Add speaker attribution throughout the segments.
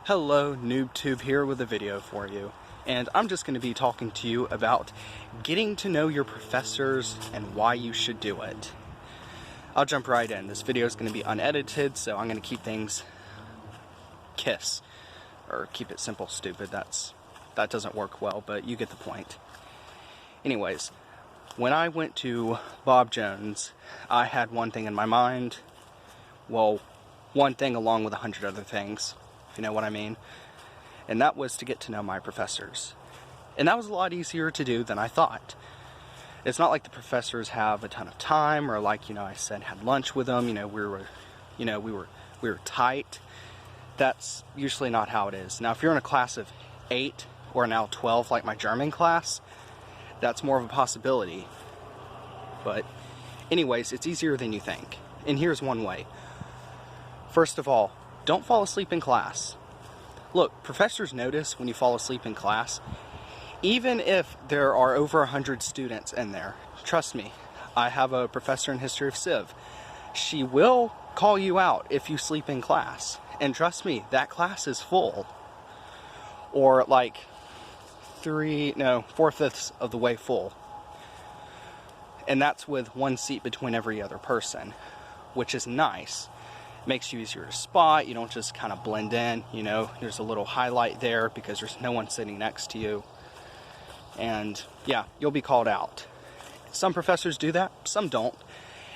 Speaker 1: Hello, NoobTube here with a video for you, and I'm just going to be talking to you about getting to know your professors and why you should do it. I'll jump right in. This video is going to be unedited, so I'm going to keep things KISS, or keep it simple, stupid. That doesn't work well, but you get the point. Anyways, when I went to Bob Jones, I had one thing in my mind. Well, one thing along with 100 other things, if you know what I mean. And that was to get to know my professors. And that was a lot easier to do than I thought. It's not like the professors have a ton of time, or like, I said, had lunch with them, we were tight. That's usually not how it is. Now, if you're in a class of 8 or now 12, like my German class, that's more of a possibility. But anyways, it's easier than you think. And here's one way. First of all, don't fall asleep in class. Look, professors notice when you fall asleep in class, even if there are over 100 students in there. Trust me, I have a professor in history of Civ. She will call you out if you sleep in class. And trust me, that class is full. Or like 4/5 of the way full. And that's with one seat between every other person, which is nice. Makes you easier to spot. You don't just kind of blend in, there's a little highlight there because there's no one sitting next to you. And yeah, you'll be called out. Some professors do that, some don't.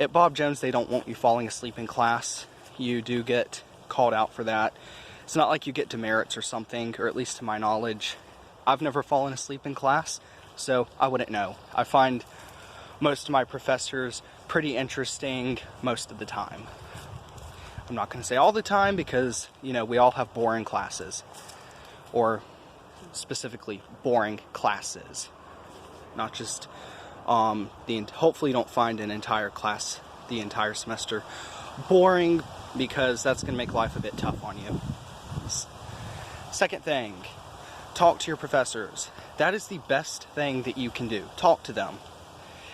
Speaker 1: At Bob Jones, they don't want you falling asleep in class. You do get called out for that. It's not like you get demerits or something, or at least to my knowledge. I've never fallen asleep in class, so I wouldn't know. I find most of my professors pretty interesting most of the time. I'm not going to say all the time because, we all have boring classes. Or specifically, boring classes. Not just, hopefully you don't find an entire class the entire semester boring, because that's going to make life a bit tough on you. Second thing, talk to your professors. That is the best thing that you can do. Talk to them.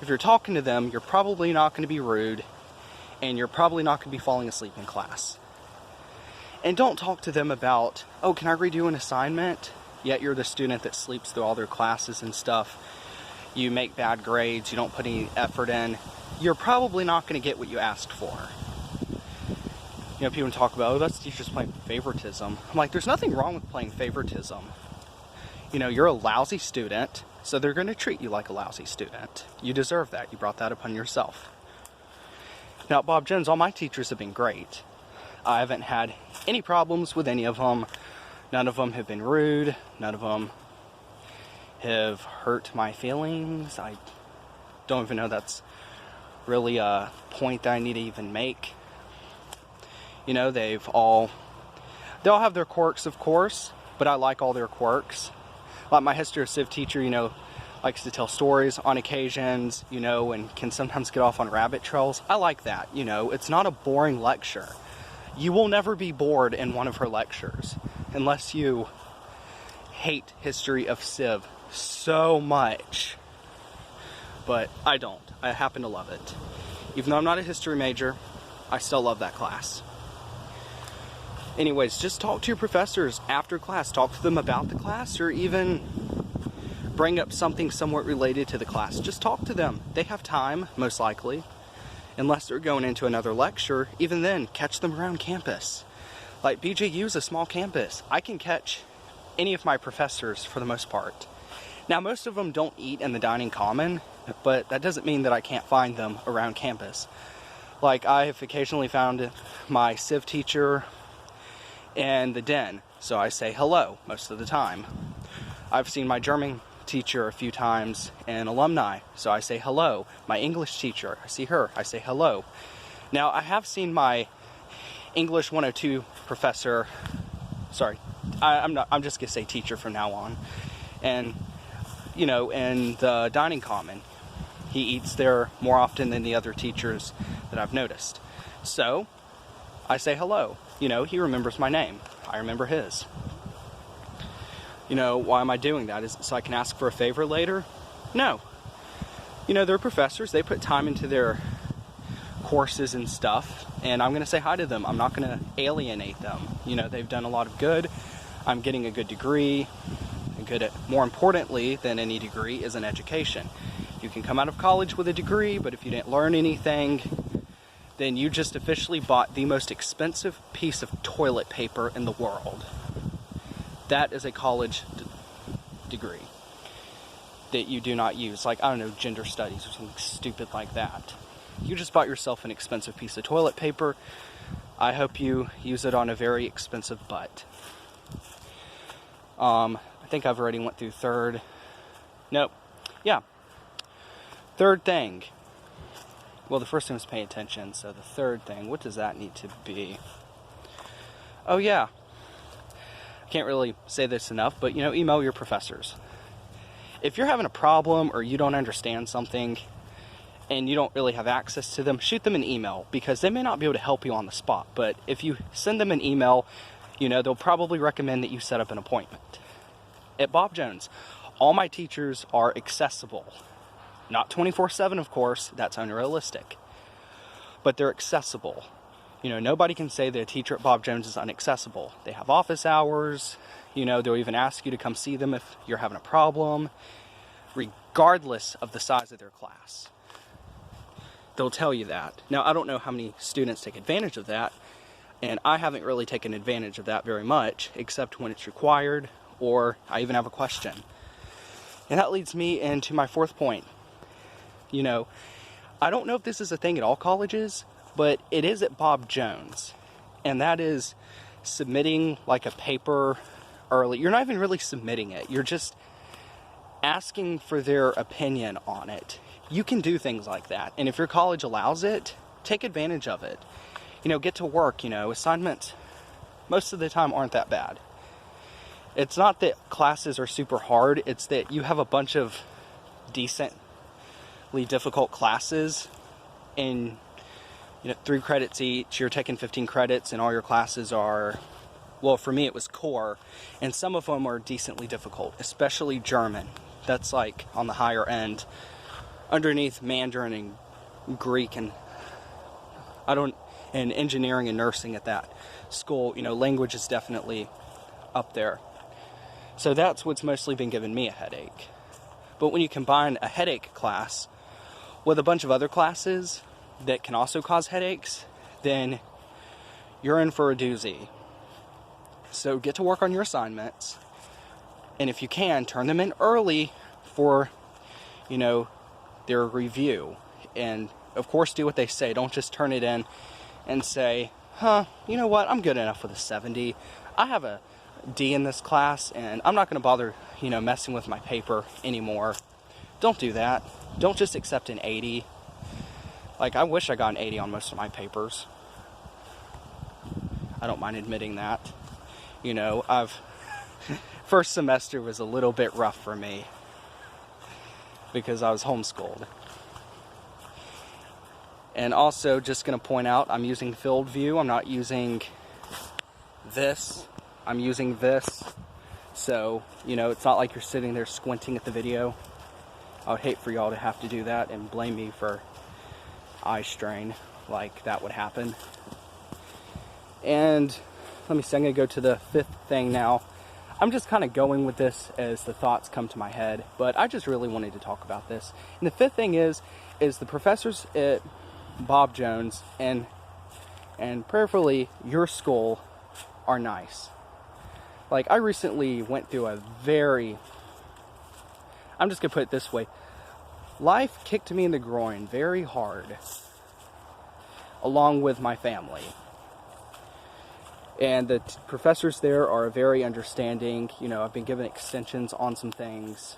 Speaker 1: If you're talking to them, you're probably not going to be rude, and you're probably not going to be falling asleep in class. And don't talk to them about, oh, can I redo an assignment? Yet you're the student that sleeps through all their classes and stuff. You make bad grades, you don't put any effort in. You're probably not going to get what you asked for. People talk about, oh, that's teachers playing favoritism. I'm like, there's nothing wrong with playing favoritism. You're a lousy student, so they're going to treat you like a lousy student. You deserve that. You brought that upon yourself. Now, at Bob Jones, all my teachers have been great. I haven't had any problems with any of them. None of them have been rude. None of them have hurt my feelings. I don't even know that's really a point that I need to even make. They all have their quirks, of course, but I like all their quirks. Like my history of Civ teacher, likes to tell stories on occasions, and can sometimes get off on rabbit trails. I like that, it's not a boring lecture. You will never be bored in one of her lectures, unless you hate history of Civ so much. But I don't. I happen to love it. Even though I'm not a history major, I still love that class. Anyways, just talk to your professors after class. Talk to them about the class, or even bring up something somewhat related to the class. Just talk to them. They have time, most likely. Unless they're going into another lecture, even then, catch them around campus. Like, BJU is a small campus. I can catch any of my professors for the most part. Now, most of them don't eat in the dining common, but that doesn't mean that I can't find them around campus. Like, I have occasionally found my Civ teacher in the den, so I say hello most of the time. I've seen my German teacher a few times in alumni, so I say hello. My English teacher, I see her, I say hello. Now, I have seen my English 102 professor, I'm just gonna say teacher from now on, and in the dining common. He eats there more often than the other teachers that I've noticed. So I say hello. He remembers my name. I remember his. Why am I doing that? Is it so I can ask for a favor later? No. They're professors. They put time into their courses and stuff, and I'm going to say hi to them. I'm not going to alienate them. They've done a lot of good. I'm getting a good degree. More importantly than any degree is an education. You can come out of college with a degree, but if you didn't learn anything, then you just officially bought the most expensive piece of toilet paper in the world. That is a college degree that you do not use, like, I don't know, gender studies or something stupid like that. You just bought yourself an expensive piece of toilet paper. I hope you use it on a very expensive butt. I think I've already went through third. Nope. Yeah. Third thing. Well, the first thing was pay attention, so the third thing, what does that need to be? Oh, yeah. I can't really say this enough, but, email your professors. If you're having a problem or you don't understand something and you don't really have access to them, shoot them an email, because they may not be able to help you on the spot. But if you send them an email, they'll probably recommend that you set up an appointment. At Bob Jones, all my teachers are accessible. Not 24/7, of course, that's unrealistic. But they're accessible. Nobody can say that a teacher at Bob Jones is inaccessible. They have office hours. They'll even ask you to come see them if you're having a problem, regardless of the size of their class. They'll tell you that. Now, I don't know how many students take advantage of that, and I haven't really taken advantage of that very much, except when it's required, or I even have a question. And that leads me into my fourth point. I don't know if this is a thing at all colleges, but it is at Bob Jones. And that is submitting like a paper early. You're not even really submitting it. You're just asking for their opinion on it. You can do things like that. And if your college allows it, take advantage of it. Get to work. Assignments most of the time aren't that bad. It's not that classes are super hard, it's that you have a bunch of decently difficult classes, and 3 credits each, you're taking 15 credits, and all your classes are, well, for me it was core, and some of them are decently difficult, especially German. That's like on the higher end, underneath Mandarin and Greek, and and engineering and nursing at that school. Language is definitely up there. So that's what's mostly been giving me a headache. But when you combine a headache class with a bunch of other classes that can also cause headaches, then you're in for a doozy. So get to work on your assignments, and if you can, turn them in early for, their review. And of course, do what they say. Don't just turn it in and say, you know what, I'm good enough with a 70. I have a D in this class, and I'm not going to bother, messing with my paper anymore. Don't do that. Don't just accept an 80. Like, I wish I got an 80 on most of my papers. I don't mind admitting that. First semester was a little bit rough for me because I was homeschooled. And also, just going to point out, I'm using field view. I'm not using this. I'm using this. So, it's not like you're sitting there squinting at the video. I would hate for y'all to have to do that and blame me for eye strain, like that would happen. And let me see, I'm going to go to the fifth thing now. I'm just kind of going with this as the thoughts come to my head, but I just really wanted to talk about this. And the fifth thing is the professors at Bob Jones and prayerfully your school are nice. Like, I recently went through I'm just going to put it this way. Life kicked me in the groin very hard, along with my family. And the professors there are very understanding. I've been given extensions on some things.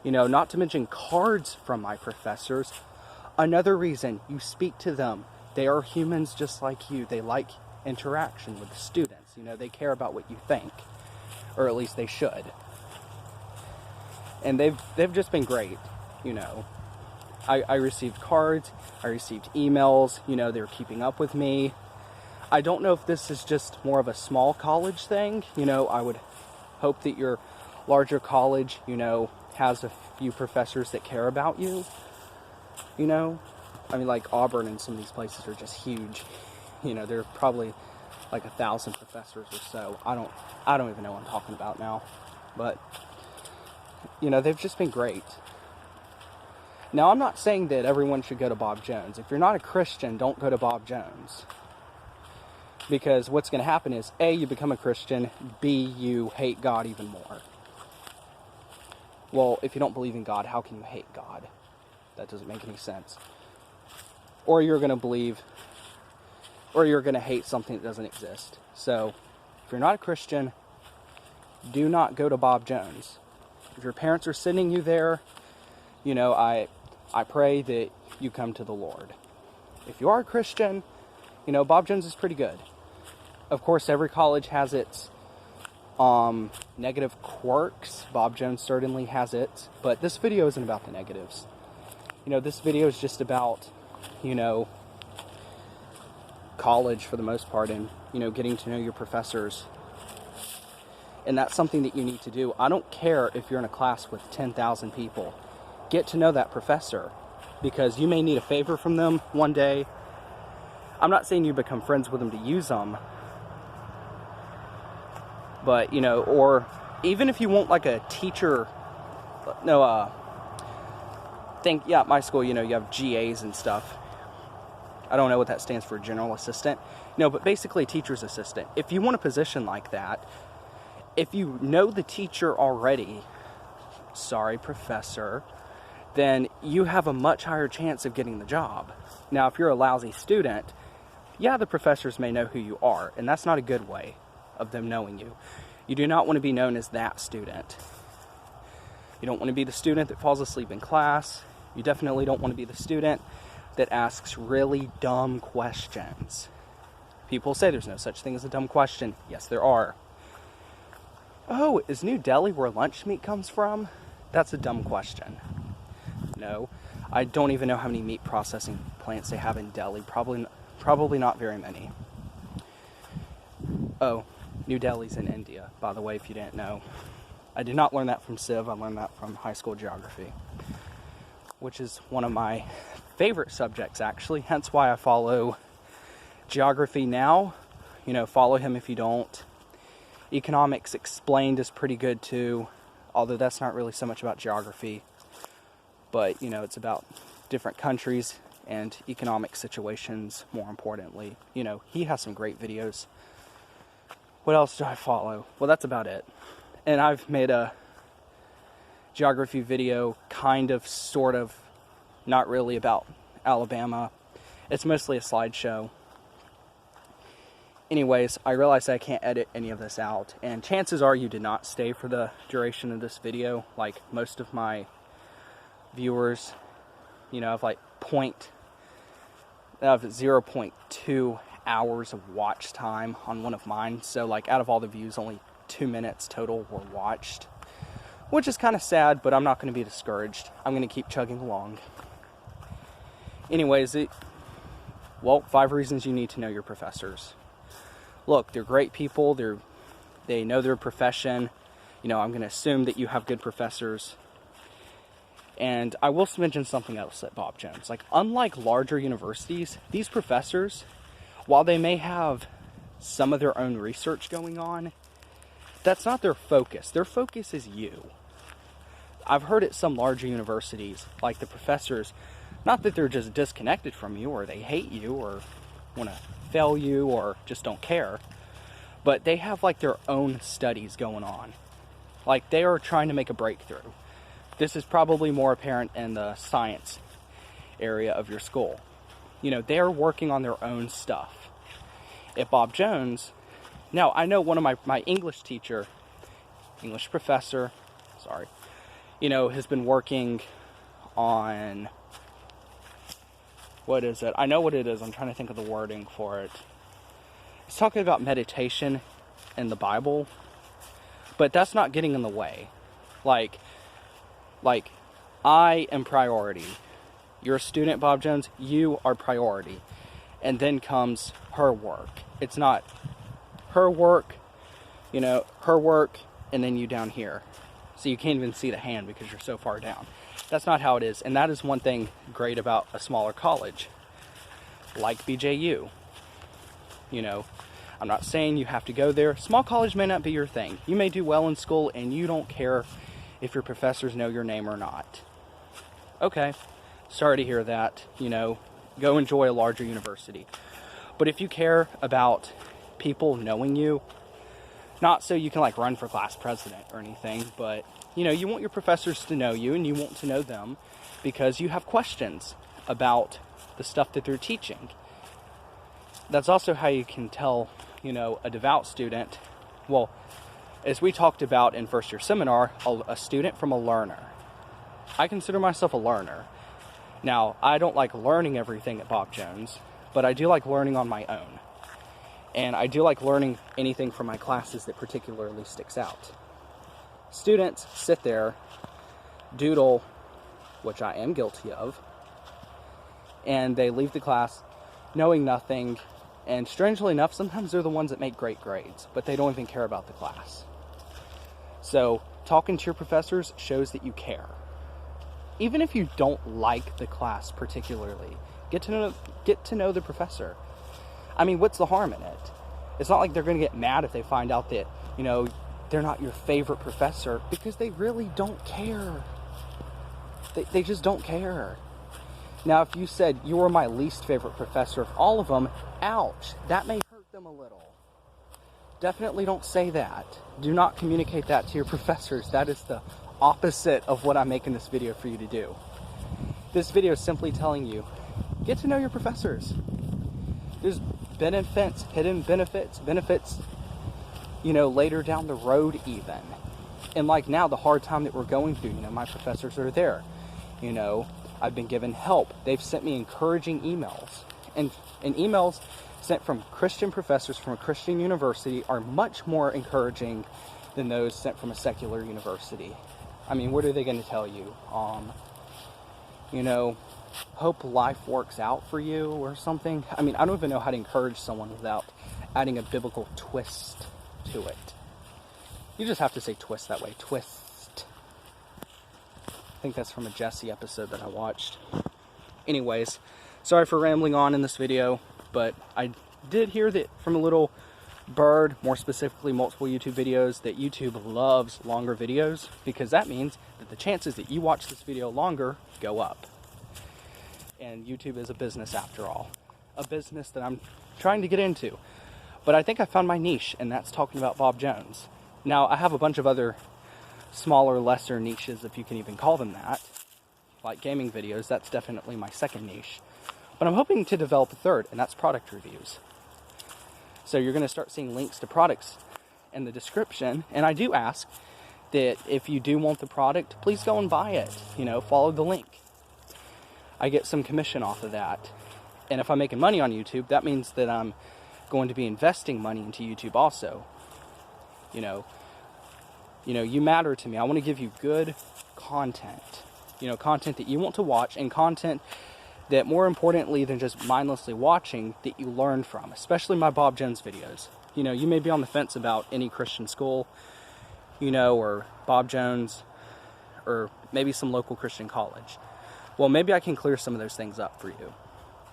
Speaker 1: Not to mention cards from my professors. Another reason, you speak to them. They are humans just like you. They like interaction with the students. They care about what you think. Or at least they should. And they've just been great. I received cards. I received emails. They were keeping up with me. I don't know if this is just more of a small college thing. I would hope that your larger college, has a few professors that care about you. Like Auburn and some of these places are just huge. They're probably like 1,000 professors or so. I don't even know what I'm talking about now, but you know, they've just been great. Now, I'm not saying that everyone should go to Bob Jones. If you're not a Christian, don't go to Bob Jones. Because what's going to happen is, A, you become a Christian, B, you hate God even more. Well, if you don't believe in God, how can you hate God? That doesn't make any sense. Or you're going to believe, or you're going to hate something that doesn't exist. So, if you're not a Christian, do not go to Bob Jones. If your parents are sending you there, you know, I pray that you come to the Lord. If you are a Christian, you know, Bob Jones is pretty good. Of course, every college has its negative quirks. Bob Jones certainly has it. But this video isn't about the negatives. You know, this video is just about, you know, college for the most part, and, you know, getting to know your professors. And that's something that you need to do. I don't care if you're in a class with 10,000 people. Get to know that professor, because you may need a favor from them one day. I'm not saying you become friends with them to use them, but, you know, or even if you want like a teacher, at my school, you know, you have GAs and stuff. I don't know what that stands for, general assistant. No, but basically teacher's assistant. If you want a position like that, if you know the teacher already, sorry, professor, then you have a much higher chance of getting the job. Now, if you're a lousy student, yeah, the professors may know who you are, and that's not a good way of them knowing you. You do not want to be known as that student. You don't want to be the student that falls asleep in class. You definitely don't want to be the student that asks really dumb questions. People say there's no such thing as a dumb question. Yes, there are. Oh, is New Delhi where lunch meat comes from? That's a dumb question. No, I don't even know how many meat processing plants they have in Delhi. Probably not very many. Oh, New Delhi's in India, by the way, if you didn't know. I did not learn that from Civ. I learned that from high school geography, which is one of my favorite subjects, actually. Hence why I follow geography now. You know, follow him if you don't. Economics Explained is pretty good too, although that's not really so much about geography. But, you know, it's about different countries and economic situations, more importantly. You know, he has some great videos. What else do I follow? Well, that's about it. And I've made a geography video, kind of, sort of, not really about Alabama. It's mostly a slideshow. Anyways, I realize I can't edit any of this out, and chances are you did not stay for the duration of this video. Like most of my viewers, you know, have like 0.2 hours of watch time on one of mine. So like out of all the views, only 2 minutes total were watched, which is kind of sad, but I'm not going to be discouraged. I'm going to keep chugging along. Anyways, 5 reasons you need to know your professors. Look, they're great people. They know their profession. You know, I'm going to assume that you have good professors. And I will mention something else at Bob Jones. Like, unlike larger universities, these professors, while they may have some of their own research going on, that's not their focus. Their focus is you. I've heard at some larger universities, like the professors, not that they're just disconnected from you or they hate you or want to fail you or just don't care, but they have like their own studies going on. Like they are trying to make a breakthrough. This is probably more apparent in the science area of your school. You know, they are working on their own stuff. At Bob Jones, now I know one of my English teacher, English professor, you know, has been working on, what is it? I know what it is. I'm trying to think of the wording for it. It's talking about meditation in the Bible, but that's not getting in the way. Like I am priority. You're a student, Bob Jones, you are priority. And then comes her work. It's not her work, you know, her work, and then you down here. So you can't even see the hand because you're so far down. That's not how it is. And that is one thing great about a smaller college, like BJU. You know, I'm not saying you have to go there. Small college may not be your thing. You may do well in school and you don't care if your professors know your name or not. Okay, sorry to hear that. Go enjoy a larger university. But if you care about people knowing you, not so you can like run for class president or anything, but you want your professors to know you and you want to know them because you have questions about the stuff that they're teaching. That's also how you can tell, a devout student, well, as we talked about in first year seminar, a student from a learner. I consider myself a learner. Now, I don't like learning everything at Bob Jones, but I do like learning on my own. And I do like learning anything from my classes that particularly sticks out. Students sit there, doodle, which I am guilty of, and they leave the class knowing nothing. And strangely enough, sometimes they're the ones that make great grades, but they don't even care about the class. So talking to your professors shows that you care. Even if you don't like the class particularly, get to know the professor. I mean, what's the harm in it? It's not like they're going to get mad if they find out that, they're not your favorite professor, because they really don't care. They just don't care. Now, if you said you were my least favorite professor of all of them, ouch, that may hurt them a little. Definitely don't say that. Do not communicate that to your professors. That is the opposite of what I'm making this video for you to do. This video is simply telling you, get to know your professors. There's benefits, hidden benefits, later down the road even. And like now, the hard time that we're going through, my professors are there. I've been given help. They've sent me encouraging emails. And emails sent from Christian professors from a Christian university are much more encouraging than those sent from a secular university. I mean, what are they going to tell you? Hope life works out for you or something. I mean, I don't even know how to encourage someone without adding a biblical twist to it. You just have to say twist that way. Twist. I think that's from a Jesse episode that I watched. Anyways, sorry for rambling on in this video, but I did hear that from a little bird, more specifically multiple YouTube videos, that YouTube loves longer videos, because that means that the chances that you watch this video longer go up. And YouTube is a business after all. A business that I'm trying to get into. But I think I found my niche, and that's talking about Bob Jones. Now, I have a bunch of other smaller, lesser niches, if you can even call them that. Like gaming videos, that's definitely my second niche. But I'm hoping to develop a third, and that's product reviews. So you're going to start seeing links to products in the description. And I do ask that if you do want the product, please go and buy it. Follow the link. I get some commission off of that. And if I'm making money on YouTube, that means that I'm going to be investing money into YouTube also. You matter to me. I want to give you good content. Content that you want to watch, and content that, more importantly than just mindlessly watching, that you learn from, especially my Bob Jones videos. You may be on the fence about any Christian school, or Bob Jones, or maybe some local Christian college. Well, maybe I can clear some of those things up for you.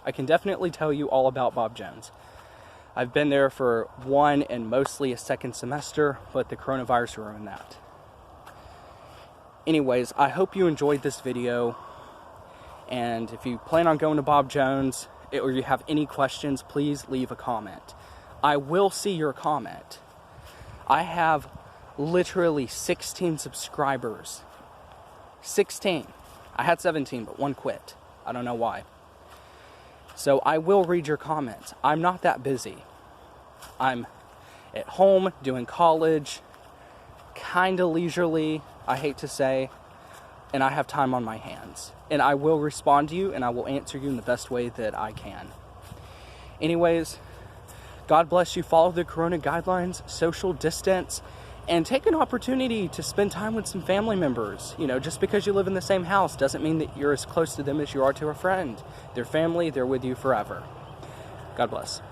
Speaker 1: I can definitely tell you all about Bob Jones. I've been there for one and mostly a second semester, but the coronavirus ruined that. Anyways, I hope you enjoyed this video. And if you plan on going to Bob Jones, or you have any questions, please leave a comment. I will see your comment. I have literally 16 subscribers. 16. I had 17, but one quit. I don't know why. So I will read your comments. I'm not that busy. I'm at home doing college, kind of leisurely, I hate to say, and I have time on my hands. And I will respond to you, and I will answer you in the best way that I can. Anyways, God bless you. Follow the corona guidelines, social distance, and take an opportunity to spend time with some family members. Just because you live in the same house doesn't mean that you're as close to them as you are to a friend. They're family, they're with you forever. God bless.